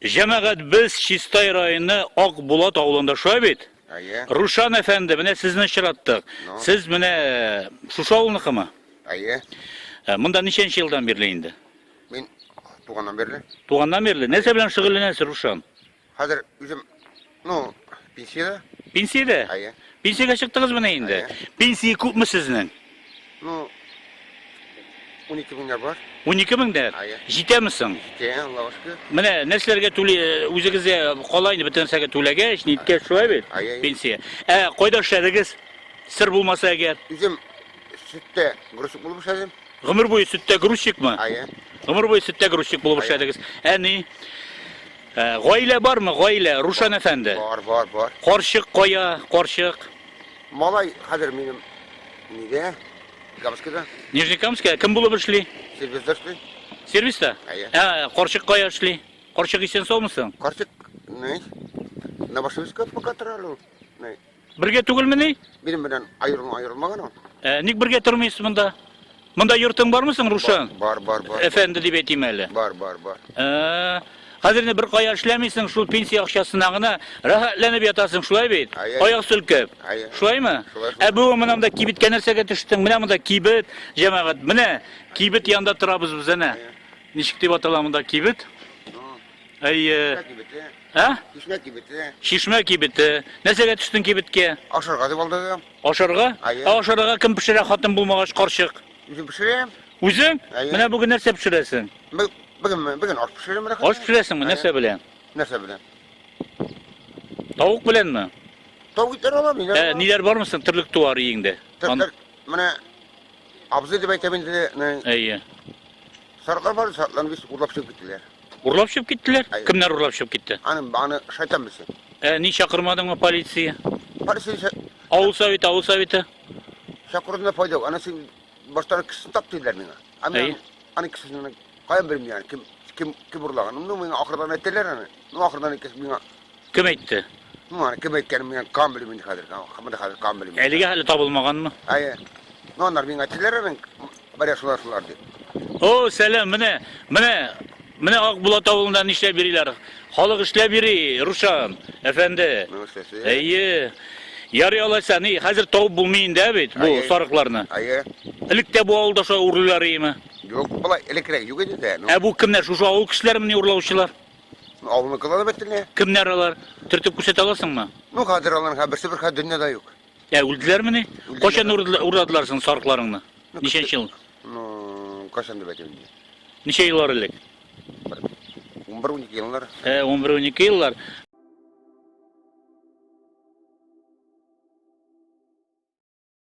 Cemaat biz Şistay rayonu Akbulat avlunda şu bit. Aye. Ruşan efendi mine sizni işarettik. No. Siz mine şu avluniki mi? Aye. Munda neçençi yıldan beri indi? Ben tuğandan beri. Tuğandan beri. Nese bilen şıgıllanasın Ruşan? Hazır bizim no pensiyada. Pensiyede? Aye. Pensiyega çıktınız mı ne indi? Aye. Pensiye küp mü sizin? No 12 bin lira var. 12 bin der. Aye. Jite misin? İşte Allah aşkına. Mine neslerge tuli üzügize kolayını bitirsek tulege nitke şoy bit. Aye. Pensiye. Koyda şerigiz sır bulmasa eğer Bizim sütte gruşuk bulmuş dedim. ömür boyu sütte gruşik mı? Aye. Ömür boyu sütte gruşik bulmuş Aye. ediniz. Gayle var mı gayle Ruşan efendi? Var. Korşuk koya, korşuk. Malay hazır benim nide? Kapıskıda. Nijnikamska kim bulup işli? Servislerdi. Serviste? Aye. Korşuk koya işli. Korşuk isen sol musun? Karşık ne? Ne başımız kapı katıralı. Ne? Birge tugul mu ne? Benim bilen ayrılmagan o. Nik birge turmayız bunda? Bunda yurtun var mısın Ruşan? Var. Efendi dip eteyim hele. Var. Hazır ne bir koya işlemişsin şu pensiya akşasınağına rahatlanıp yatasın şulay beyt. Aye. Ayak sülküp. Aye. Şulay mı? Şulay. Bu mınamda kibit kenersege düştün. Mınamda kibit cemaat. Mine kibit yanında turabız bize ne? Nişik dip atalamında kibit? Ha? Hizmet gibi de. Şişme kibiti. Nesege düştün kibitke? Aşağı kadar oldu. Aşarıga? Aye. Aşarıga kim pişire hatın bulmağaç karşık? Bizim pişireyim. Üzüm? Aye. Mine bugün nerse pişiresin? Bugün aş pişireyim. Aş pişiresin mi? Nese bilen? Nese bilen? Tavuk bilen mi? Tavuk itler olamam. Niler var mısın tırlık tuvarı yiyinde? Tırtlar. Bana abzı da beklemin dedi. İyi. Sarıklar var. Sarıklarını biz urlapışıp gittiler. Urlapşıp gittiler. Aye. Kimler urlapşıp gitti? Bana şeytan bilsin. Ni çakırmadın mı polisiye? Parası Avul saviti. şakurunda fayda yok. Anası başlarına kısım taptılar bana. İyi. Hani kısımını kayın benim yani. Kim urlagan. Bunu ahırdan ettiler hani. Nu ahırdan ikisi bana. Kim etti? Nu hani kim etkenim yani kan bilimini kadir. Kan bilimini. Elige hali tabulmagan mı? Aye. Nu onlar bana ettiler hani. Bari sular diye. O selam mine Akbulat avulundan işle biriler. Halık işle biri Ruşan. Efendi. Ne sesi? İyi. Yarı alaysan iyi. Hazır tavuk bulmayın değil bu Aye. sarıklarını. Aye. İlk de bu avulda şu uğurlular iyi mi? Yok bala elektrik yok idi de. Bu kimler? Şu avul kişiler mi uğurlavuşlar? Avını kılalı betti ne? Kimler alar? Tırtıp kuşet alasın mı? Nu kadir alan habersi bir dünyada yok. Öldüler mi ne? Öldüler. Koşan uğradılarsın sarıklarını. Nişen yıl. Nu kaçandı betti. Nişe yıllar ilik. 11-12 yıllar. 11-12 yıllar.